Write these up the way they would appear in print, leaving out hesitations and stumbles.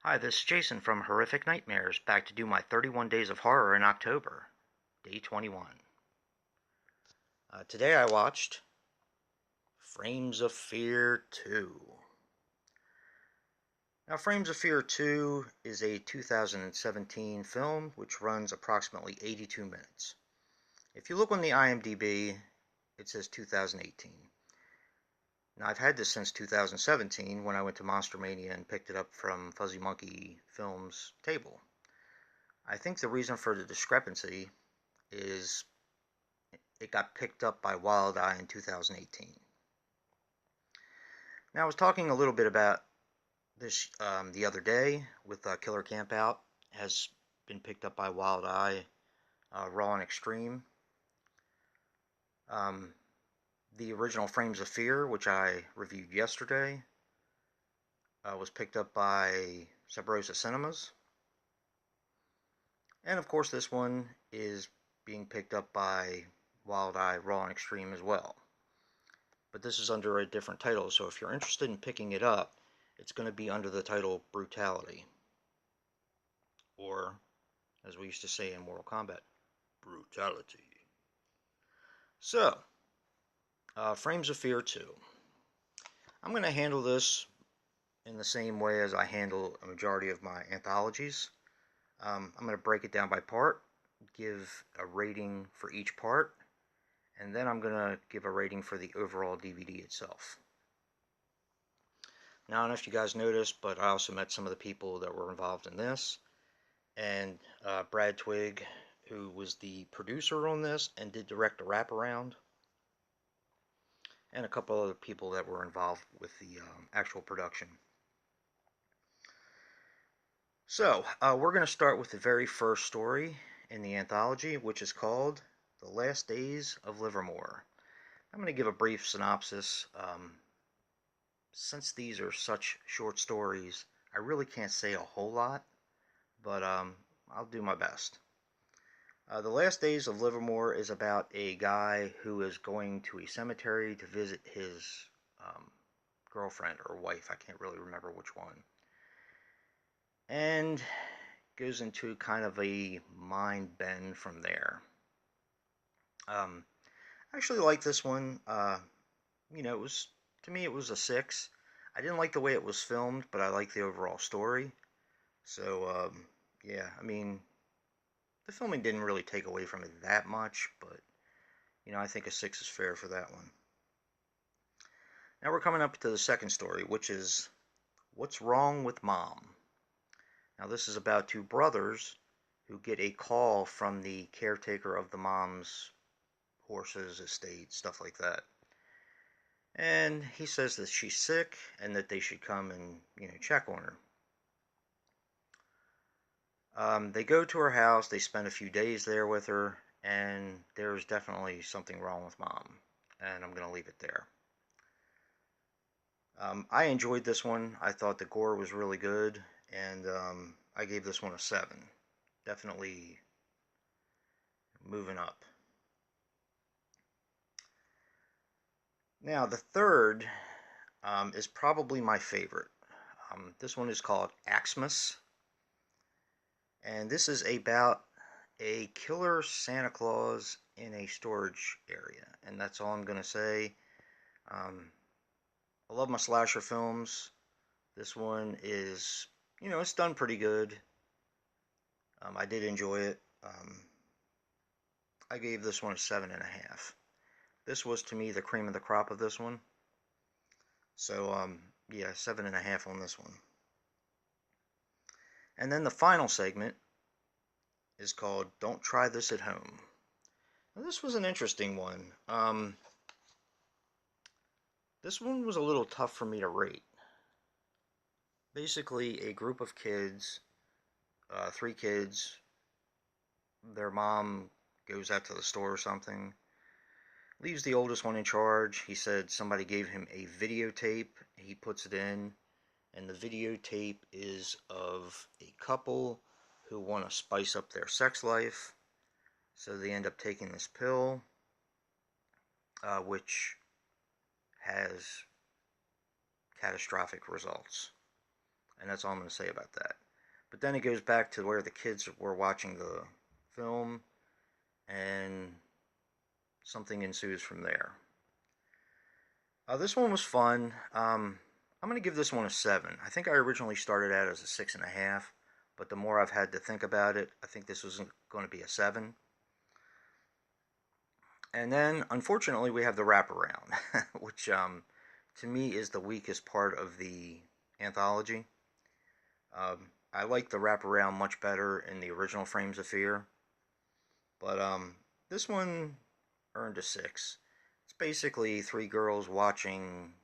Hi, this is Jason from Horrific Nightmares, back to do my 31 Days of Horror in October, day 21. Today I watched Frames of Fear 2. Now, Frames of Fear 2 is a 2017 film which runs approximately 82 minutes. If you look on the IMDb, it says 2018. Now, I've had this since 2017 when I went to Monster Mania and picked it up from Fuzzy Monkey Films' table. I think the reason for the discrepancy is it got picked up by Wild Eye in 2018. Now, I was talking a little bit about this the other day with Killer Campout. Has been picked up by Wild Eye, Raw and Extreme. The original Frames of Fear, which I reviewed yesterday, was picked up by Sub Rosa Cinemas. And of course, this one is being picked up by Wild Eye, Raw and Extreme as well. But this is under a different title, so if you're interested in picking it up, it's going to be under the title Brutality. Or, as we used to say in Mortal Kombat, Brutality. So, Frames of Fear 2. I'm going to handle this in the same way as I handle a majority of my anthologies. I'm going to break it down by part, give a rating for each part, and then I'm going to give a rating for the overall DVD itself. Now, I don't know if you guys noticed, but I also met some of the people that were involved in this. And Brad Twigg, who was the producer on this and did direct a wraparound. And a couple other people that were involved with the actual production. So, we're going to start with the very first story in the anthology, which is called The Last Days of Livermore. I'm going to give a brief synopsis. Since these are such short stories, I really can't say a whole lot, but I'll do my best. The Last Days of Livermore is about a guy who is going to a cemetery to visit his girlfriend or wife. I can't really remember which one. And goes into kind of a mind bend from there. I actually like this one. It was, to me, it was a 6. I didn't like the way it was filmed, but I like the overall story. So, yeah, I mean, the filming didn't really take away from it that much, but, I think a 6 is fair for that one. Now we're coming up to the second story, which is What's Wrong with Mom? Now this is about two brothers who get a call from the caretaker of the mom's horses, estate, stuff like that. And he says that she's sick and that they should come and, check on her. They go to her house, they spend a few days there with her, and there's definitely something wrong with Mom. And I'm going to leave it there. I enjoyed this one. I thought the gore was really good, and I gave this one a 7. Definitely moving up. Now, the third is probably my favorite. This one is called Axmas, and this is about a killer Santa Claus in a storage area, and that's all I'm going to say. I love my slasher films. This one is, it's done pretty good. I did enjoy it. I gave this one a 7.5. This was, to me, the cream of the crop of this one. So, yeah, 7.5 on this one. And then the final segment is called Don't Try This at Home. Now, this was an interesting one. This one was a little tough for me to rate. Basically, a group of kids, 3 kids, their mom goes out to the store or something, leaves the oldest one in charge. He said somebody gave him a videotape. He puts it in, and the videotape is of a couple who want to spice up their sex life. So they end up taking this pill, which has catastrophic results. And that's all I'm going to say about that. But then it goes back to where the kids were watching the film, and something ensues from there. This one was fun. I'm going to give this one a 7. I think I originally started out as a 6.5, but the more I've had to think about it, I think this was going to be a 7. And then, unfortunately, we have the wraparound, which to me is the weakest part of the anthology. I like the wraparound much better in the original Frames of Fear, but this one earned a 6. It's basically 3 girls watching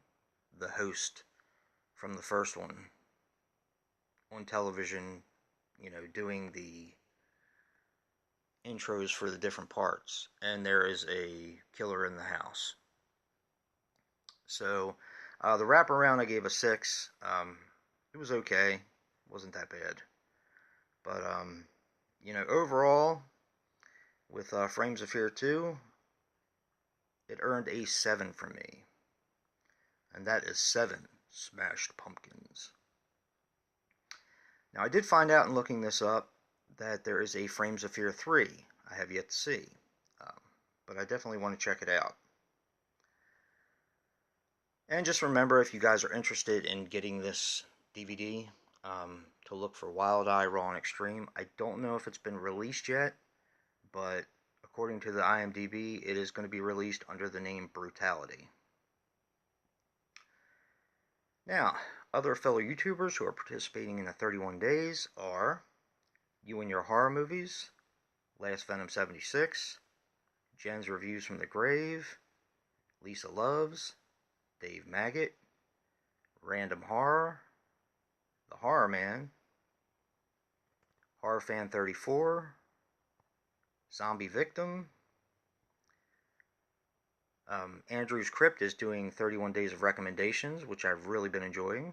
the host from the first one on television, doing the intros for the different parts, and there is a killer in the house. So the wraparound I gave a 6. It was okay, it wasn't that bad, but overall with Frames of Fear 2, it earned a 7 from me, and that is 7 smashed pumpkins. Now, I did find out in looking this up that there is a Frames of Fear 3 I have yet to see, but I definitely want to check it out. And just remember, if you guys are interested in getting this DVD, to look for Wild Eye Raw and Extreme. I don't know if it's been released yet, but according to the IMDb, it is going to be released under the name Brutality. Now, other fellow YouTubers who are participating in the 31 days are You and Your Horror Movies, Last Venom 76, Jen's Reviews from the Grave, Lisa Loves, Dave Maggot, Random Horror, TheHORROman, HorrorFan34, ZombieVictim. Andrew's Crypt is doing 31 days of recommendations, which I've really been enjoying.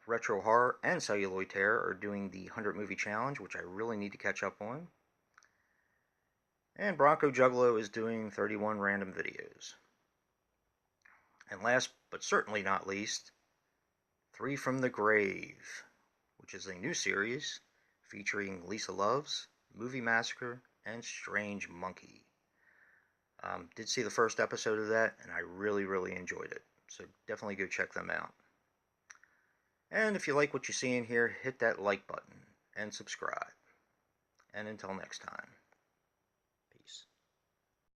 Retro Horror and Celluloid Terror are doing the 100 movie challenge, which I really need to catch up on. And BRONCOJUGGALO is doing 31 random videos. And last but certainly not least, 3 from the Grave, which is a new series featuring Lisa Loves, Movie Massacre, and Strange Monkey. Did see the first episode of that, and I really, really enjoyed it. So definitely go check them out. And if you like what you see in here, hit that like button and subscribe. And until next time.